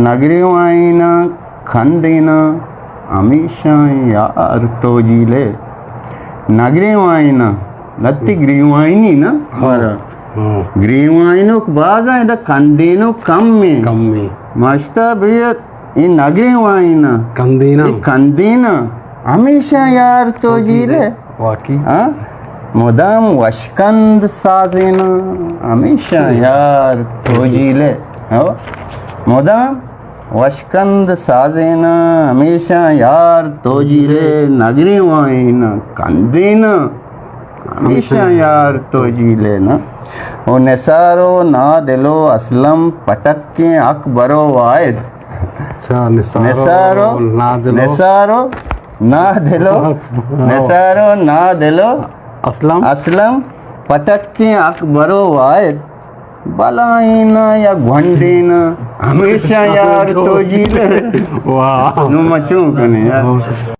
नगरियों आईना खंदेना हमेशा यार तो जीले नगरियों आईना नत्ती ग्रियों आईनी ना और ग्रियों आईनो बाज आए दा खंदेनो कम में मास्टर भैया ये नगरियों आईना खंदेना हमेशा यार तो जीले वाकई हाँ मुदाम वशकंद साजेना हमेशा यार तो जीले हो मुदाम वशकंद साजेना हमेशा यार तो जीले नगरी वाइना कंदेना हमेशा यार तो जीले ना ओ निसारो ना दिलो असलम पटक के अकबरो वायद निसारो ना दिलो असलम पटक के अकबरो वायद बलाइना या घंडेना हमेशा यार तो जीले वाह नु मचूं कने यार